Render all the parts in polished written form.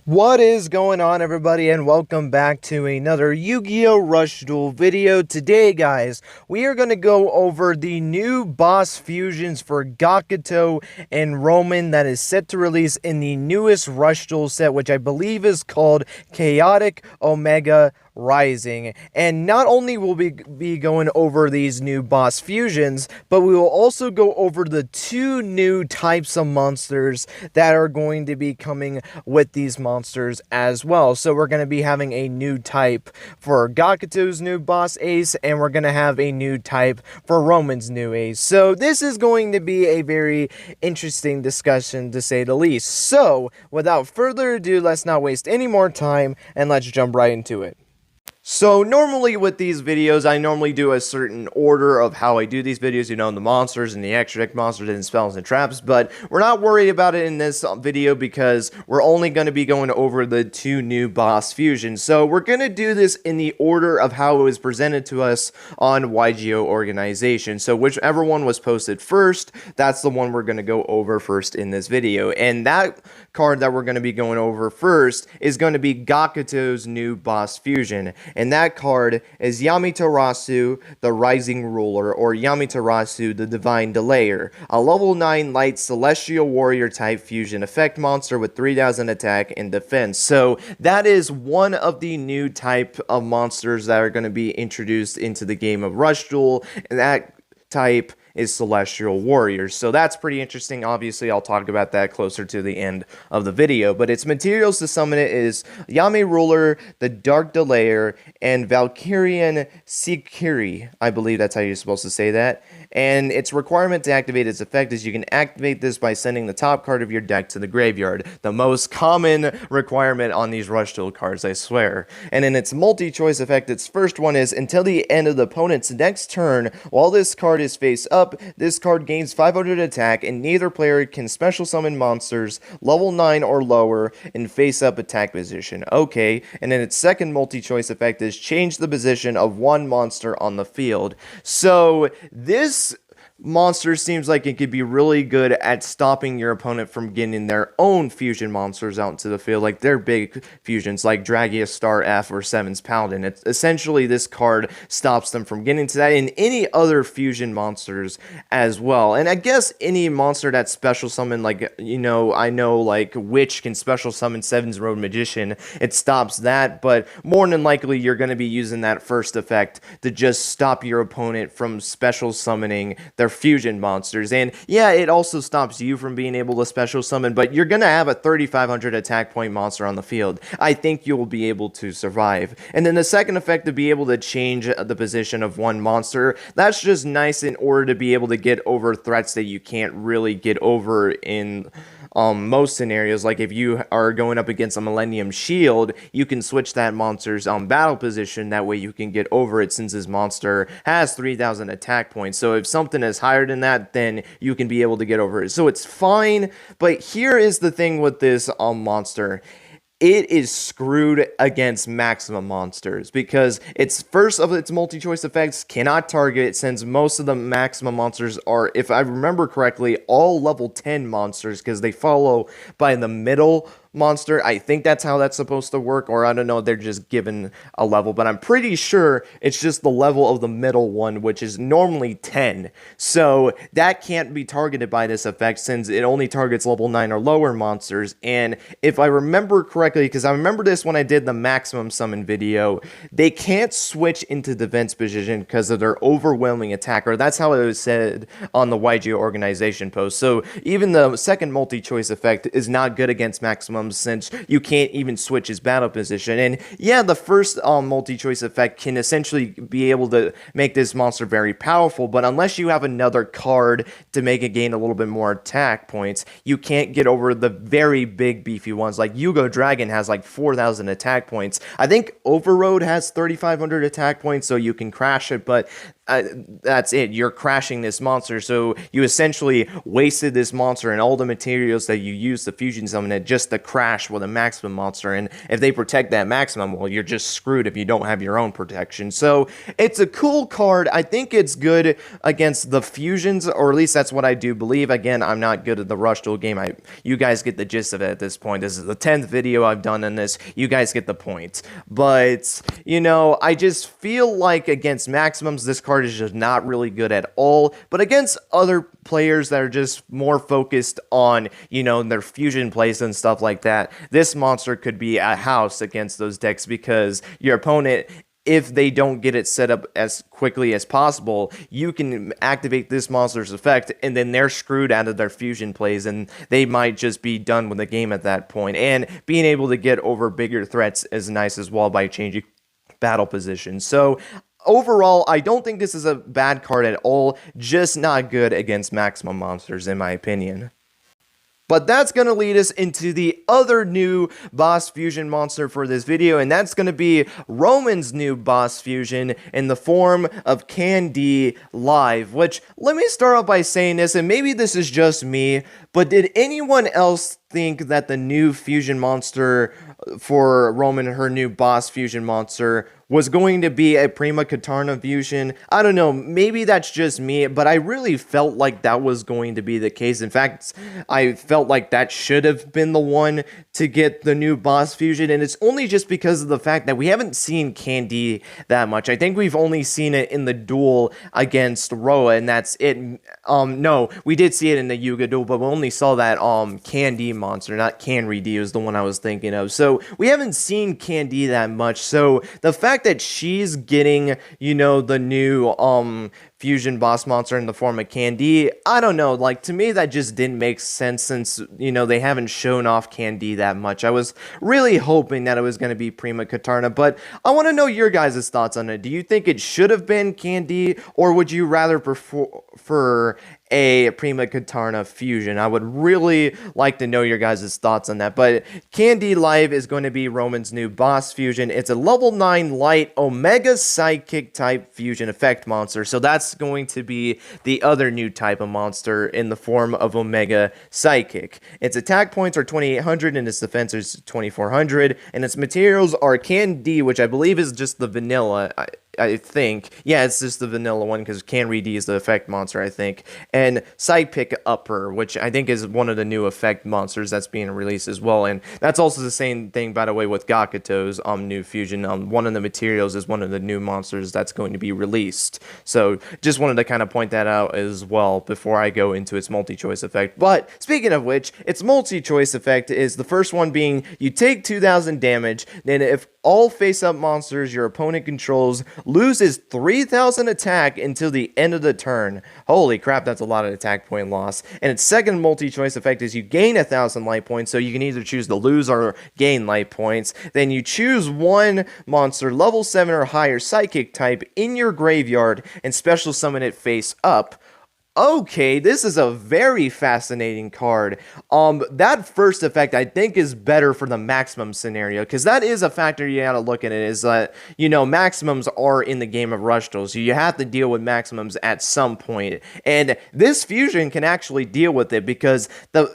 What is going on, everybody, and welcome back to another Yu-Gi-Oh! Rush Duel video. Today, guys, we are going to go over the new boss fusions for Gakuto and Romin that is set to release in the newest Rush Duel set, which I believe is called Chaotic Omega Rising. And not only will we be going over these new boss fusions, but we will also go over the two new types of monsters that are going to be coming with these monsters as well. So we're going to be having a new type for Gakuto's new boss ace, and we're going to have a new type for Roman's new ace. So this is going to be a very interesting discussion, to say the least. So without further ado, let's not waste any more time and let's jump right into it. So normally with these videos, I normally do a certain order of how I do these videos, you know, the monsters and the extra deck monsters and spells and traps, but we're not worried about it in this video because we're only going to be going over the two new boss fusions. So we're going to do this in the order of how it was presented to us on Yugioh Organization. So whichever one was posted first, that's the one we're going to go over first in this video. And that card that we're going to be going over first is going to be Gakuto's new boss fusion. And that card is Yamitarasu, the Rising Ruler, or Yamitarasu, the Divine Delayer, a level 9 light Celestial Warrior type fusion effect monster with 3000 attack and defense. So that is one of the new type of monsters that are going to be introduced into the game of Rush Duel, and that type is Celestial Warriors. So that's pretty interesting. Obviously, I'll talk about that closer to the end of the video. But its materials to summon it is Yami Ruler, the Dark Delayer, and Valkyrian Sikiri. I believe that's how you're supposed to say that. And its requirement to activate its effect is you can activate this by sending the top card of your deck to the graveyard. The most common requirement on these Rush Duel cards, I swear. And in its multi-choice effect, its first one is until the end of the opponent's next turn, while this card is face up, this card gains 500 attack, and neither player can special summon monsters level 9 or lower in face-up attack position. Okay, and then its second multi-choice effect is change the position of one monster on the field. So this monster seems like it could be really good at stopping your opponent from getting their own fusion monsters out into the field, like their big fusions, like Dragia Star F or Seven's Paladin. It's essentially, this card stops them from getting to that, and any other fusion monsters as well. And I guess any monster that's special summon, like, you know, I know like Witch can special summon Seven's Road Magician, it stops that, but more than likely you're going to be using that first effect to just stop your opponent from special summoning their fusion monsters. And yeah, it also stops you from being able to special summon, but you're gonna have a 3500 attack point monster on the field. I think you'll be able to survive. And then the second effect, to be able to change the position of one monster, that's just nice in order to be able to get over threats that you can't really get over in most scenarios. Like if you are going up against a Millennium Shield, you can switch that monster's battle position. That way you can get over it, since this monster has 3000 attack points. So if something is higher than that, then you can be able to get over it. So it's fine, but here is the thing with this monster. It is screwed against maximum monsters because its first of its multi-choice effects cannot target, since most of the maximum monsters are, if I remember correctly, all level 10 monsters, because they follow by the middle monster. I think that's how that's supposed to work, or I don't know, they're just given a level, but I'm pretty sure it's just the level of the middle one, which is normally 10. So that can't be targeted by this effect, since it only targets level 9 or lower monsters. And if I remember correctly, because I remember this when I did the maximum summon video, they can't switch into defense position because of their overwhelming attack, or that's how it was said on the Yugioh Organization post. So even the second multi-choice effect is not good against maximum, since you can't even switch his battle position. And yeah, the first multi-choice effect can essentially be able to make this monster very powerful, but unless you have another card to make it gain a little bit more attack points, you can't get over the very big beefy ones. Like Yugioh Dragon has like 4000 attack points. I think Overroad has 3500 attack points, so you can crash it, but that's it. You're crashing this monster. So you essentially wasted this monster and all the materials that you used to fusion summon it just to crash with a maximum monster. And if they protect that maximum, well, you're just screwed if you don't have your own protection. So it's a cool card. I think it's good against the fusions, or at least that's what I do believe. Again, I'm not good at the Rush Duel game. You guys get the gist of it at this point. This is the 10th video I've done on this. You guys get the point. But, you know, I just feel like against maximums, this card is just not really good at all, but against other players that are just more focused on, you know, their fusion plays and stuff like that, this monster could be a house against those decks because your opponent, if they don't get it set up as quickly as possible, you can activate this monster's effect, and then they're screwed out of their fusion plays, and they might just be done with the game at that point. And being able to get over bigger threats is nice as well by changing battle position. So overall, I don't think this is a bad card at all, just not good against maximum monsters in my opinion. But that's going to lead us into the other new boss fusion monster for this video, and that's going to be Romin's new boss fusion in the form of Candy Live, which, let me start off by saying this, and maybe this is just me, but did anyone else think that the new fusion monster for Romin, her new boss fusion monster, was going to be a Prima Katana fusion? I don't know, maybe that's just me, but I really felt like that was going to be the case. In fact, I felt like that should have been the one to get the new boss fusion, and it's only just because of the fact that we haven't seen Candy that much. I think we've only seen it in the duel against Roa, and that's it. No, we did see it in the Yugioh duel, but we only saw that Candy monster, not Canry D is the one I was thinking of. So we haven't seen Candy that much, so the fact that she's getting, you know, the new fusion boss monster in the form of Candy, I don't know, like, to me that just didn't make sense since, you know, they haven't shown off Candy that much. I was really hoping that it was going to be Prima Katana, but I want to know your guys' thoughts on it. Do you think it should have been Candy, or would you rather prefer a Prima Katana fusion? I would really like to know your guys' thoughts on that. But Candy Live is going to be Romin's new boss fusion. It's a level 9 light Omega Sidekick type fusion effect monster. So that's going to be the other new type of monster in the form of Omega Sidekick. Its attack points are 2800 and its defense is 2400, and its materials are Candy, which I believe is just the vanilla. I think. Yeah, it's just the vanilla one because Canry D is the effect monster, I think. And Sidekick Upper, which I think is one of the new effect monsters that's being released as well. And that's also the same thing, by the way, with Gakuto's new fusion. One of the materials is one of the new monsters that's going to be released. So just wanted to kind of point that out as well before I go into its multi-choice effect. But speaking of which, its multi-choice effect is the first one being you take 2000 damage, then if all face-up monsters your opponent controls loses 3000 attack until the end of the turn. Holy crap, that's a lot of attack point loss. And its second multi-choice effect is you gain 1000 life points, so you can either choose to lose or gain life points. Then you choose one monster, level 7 or higher psychic type, in your graveyard and special summon it face up. Okay, this is a very fascinating card. That first effect I think is better for the maximum scenario, because that is a factor you gotta look at it, is that, you know, maximums are in the game of Rush Duel, so you have to deal with maximums at some point, and this fusion can actually deal with it, because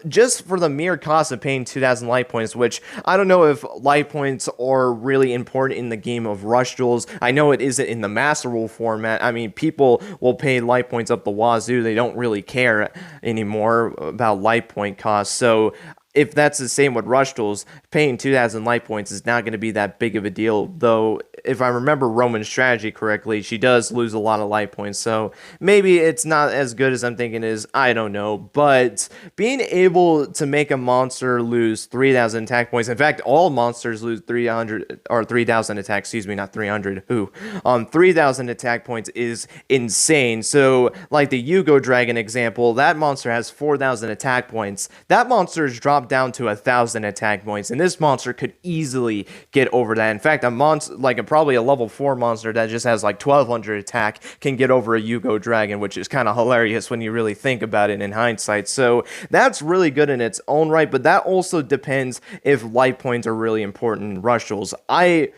just for the mere cost of paying 2000 life points, which I don't know if life points are really important in the game of Rush Duels. I know it isn't in the Master Rule format. I mean, people will pay life points up the wazoo. They don't really care anymore about life point costs. So if that's the same with Rush Duels, paying 2000 life points is not going to be that big of a deal, though if I remember Romin's strategy correctly, she does lose a lot of life points, so maybe it's not as good as I'm thinking it is, I don't know, but being able to make a monster lose 3000 attack points, in fact, all monsters lose 300, or 3000 attack, excuse me, not 300, 3000 attack points is insane. So, like the Yugioh Dragon example, that monster has 4000 attack points, that monster is dropped down to 1000 attack points, and this monster could easily get over that. In fact, a monster, like probably a level 4 monster that just has like 1200 attack can get over a Yugioh Dragon, which is kind of hilarious when you really think about it in hindsight. So that's really good in its own right, but that also depends if life points are really important in Rush Duels. I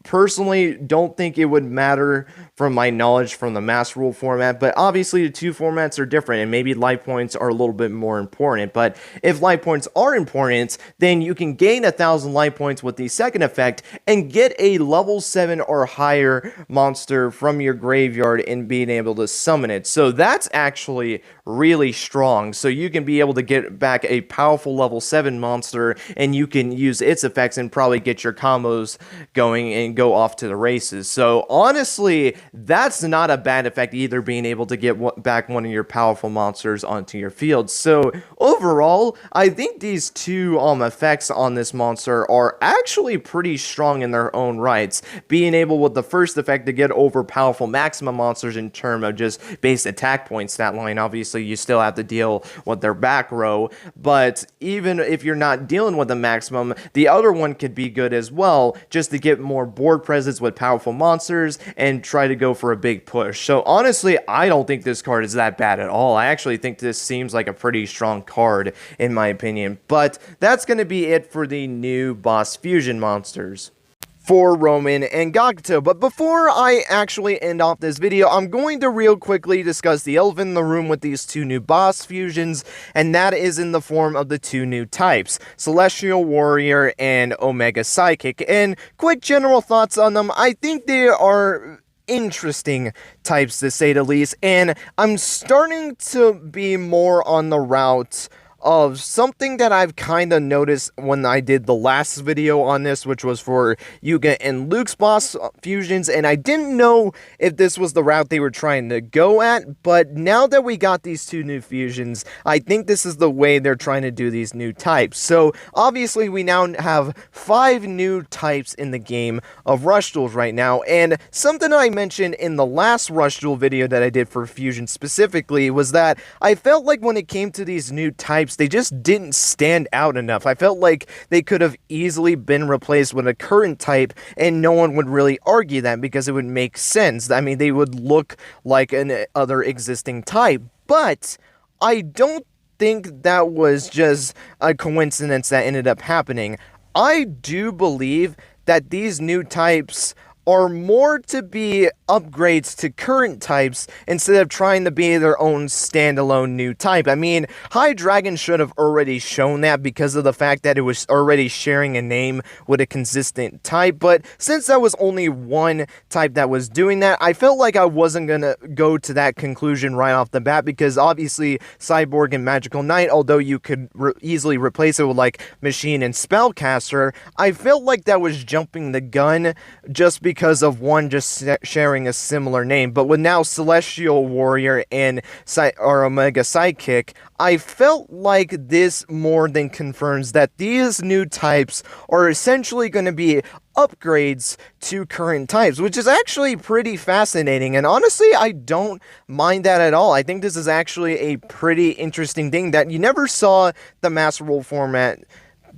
personally don't think it would matter from my knowledge from the Master Rule format, but obviously the two formats are different, and maybe life points are a little bit more important. But if life points are important, then you can gain 1,000 life points with the second effect and get a level 7 or higher monster from your graveyard and being able to summon it. So that's actually really strong. So you can be able to get back a powerful level 7 monster, and you can use its effects and probably get your combos going and go off to the races. So honestly, that's not a bad effect either, being able to get back one of your powerful monsters onto your field. So overall, I think these two effects on this monster are actually pretty strong in their own rights. Being able with the first effect to get over powerful maximum monsters in terms of just base attack point stat line. Obviously, you still have to deal with their back row, but even if you're not dealing with the maximum, the other one could be good as well, just to get more board presence with powerful monsters and try to go for a big push. So honestly, I don't think this card is that bad at all. I actually think this seems like a pretty strong card in my opinion. But that's going to be it for the new boss fusion monsters for Romin and Gakuto. But before I actually end off this video, I'm going to real quickly discuss the elephant in the room with these two new boss fusions, and that is in the form of the two new types, Celestial Warrior and Omega Psychic. And quick general thoughts on them, I think they are interesting types to say the least, and I'm starting to be more on the route of something that I've kind of noticed when I did the last video on this, which was for Yuga and Luke's boss fusions, and I didn't know if this was the route they were trying to go at, but now that we got these two new fusions, I think this is the way they're trying to do these new types. So obviously we now have 5 new types in the game of Rush Duels right now, and something I mentioned in the last Rush Duel video that I did for fusion specifically was that I felt like when it came to these new types, they just didn't stand out enough. I felt like they could have easily been replaced with a current type, and no one would really argue that because it would make sense. I mean, they would look like an other existing type, but I don't think that was just a coincidence that ended up happening. I do believe that these new types are more to be upgrades to current types instead of trying to be their own standalone new type. I mean, High Dragon should have already shown that because of the fact that it was already sharing a name with a consistent type, but since that was only one type that was doing that, I felt like I wasn't gonna go to that conclusion right off the bat, because obviously Cyborg and Magical Knight, although you could easily replace it with like Machine and Spellcaster, I felt like that was jumping the gun just because of one just sharing a similar name. But with now Celestial Warrior and Omega Sidekick, I felt like this more than confirms that these new types are essentially going to be upgrades to current types, which is actually pretty fascinating, and honestly, I don't mind that at all. I think this is actually a pretty interesting thing that you never saw the Master Rule format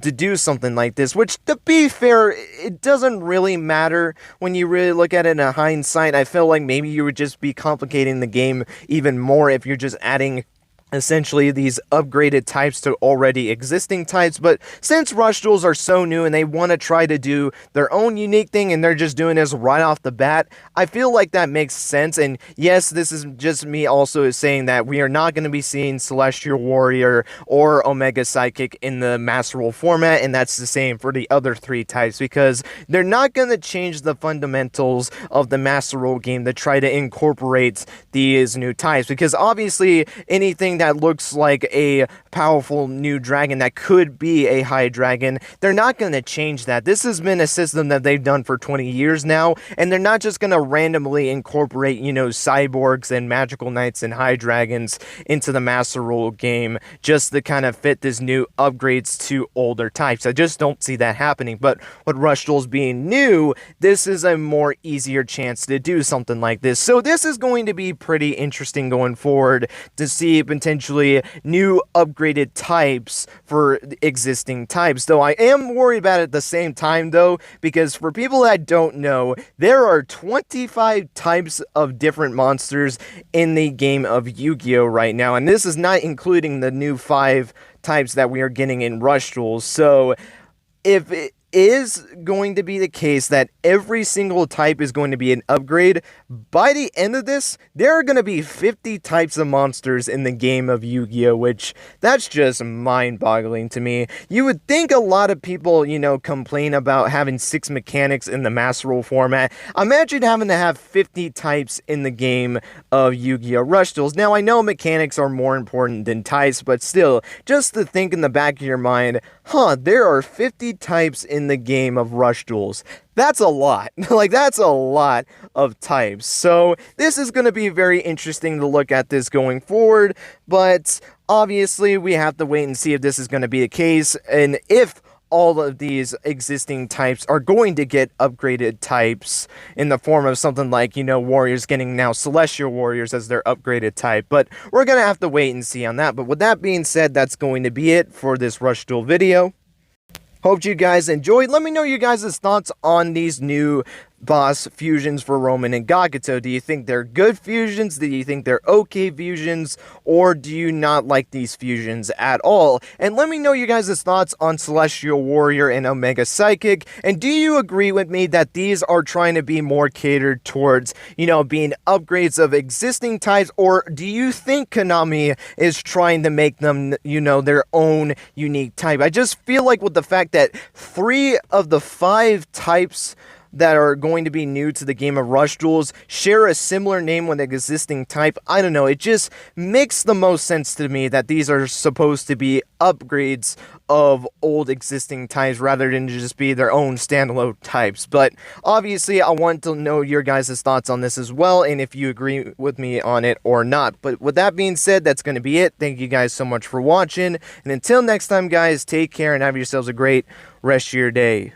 to do something like this, which, to be fair, it doesn't really matter when you really look at it in hindsight. I feel like maybe you would just be complicating the game even more if you're just adding essentially these upgraded types to already existing types. But since Rush Duels are so new and they want to try to do their own unique thing and they're just doing this right off the bat, I feel like that makes sense. And yes, this is just me also saying that we are not going to be seeing Celestial Warrior or Omega Psychic in the Master Rule format, and that's the same for the other 3 types, because they're not going to change the fundamentals of the Master Rule game to try to incorporate these new types, because obviously anything that looks like a powerful new dragon that could be a high dragon, they're not going to change that. This has been a system that they've done for 20 years now, and they're not just going to randomly incorporate, you know, cyborgs and magical knights and high dragons into the Master Rule game just to kind of fit this new upgrades to older types. I just don't see that happening. But with Rush Duels being new, this is a more easier chance to do something like this. So this is going to be pretty interesting going forward to see potentially new upgraded types for existing types, though I am worried about it at the same time, though, because for people that don't know, there are 25 types of different monsters in the game of Yu-Gi-Oh right now, and this is not including the new 5 types that we are getting in Rush Duels. So if is going to be the case that every single type is going to be an upgrade, by the end of this, there are going to be 50 types of monsters in the game of Yu-Gi-Oh!, which that's just mind-boggling to me. You would think a lot of people, you know, complain about having 6 mechanics in the Master Rule format. Imagine having to have 50 types in the game of Yu-Gi-Oh! Rush Duels. Now, I know mechanics are more important than types, but still, just to think in the back of your mind, there are 50 types in the game of Rush Duels. That's a lot. Like, that's a lot of types. So, this is going to be very interesting to look at this going forward, but obviously, we have to wait and see if this is going to be the case, and if all of these existing types are going to get upgraded types in the form of something like, you know, Warriors getting now Celestial Warriors as their upgraded type. But we're going to have to wait and see on that. But with that being said, that's going to be it for this Rush Duel video. Hope you guys enjoyed. Let me know your guys' thoughts on these new boss fusions for Romin and Gakuto. Do you think they're good fusions? Do you think they're okay fusions? Or do you not like these fusions at all? And let me know your guys' thoughts on Celestial Warrior and Omega Psychic. And do you agree with me that these are trying to be more catered towards, you know, being upgrades of existing types? Or do you think Konami is trying to make them, you know, their own unique type? I just feel like with the fact that 3 of the 5 types that are going to be new to the game of Rush Duels share a similar name with an existing type. I don't know, it just makes the most sense to me that these are supposed to be upgrades of old existing types rather than just be their own standalone types. But obviously, I want to know your guys' thoughts on this as well, and if you agree with me on it or not. But with that being said, that's going to be it. Thank you guys so much for watching, and until next time, guys, take care and have yourselves a great rest of your day.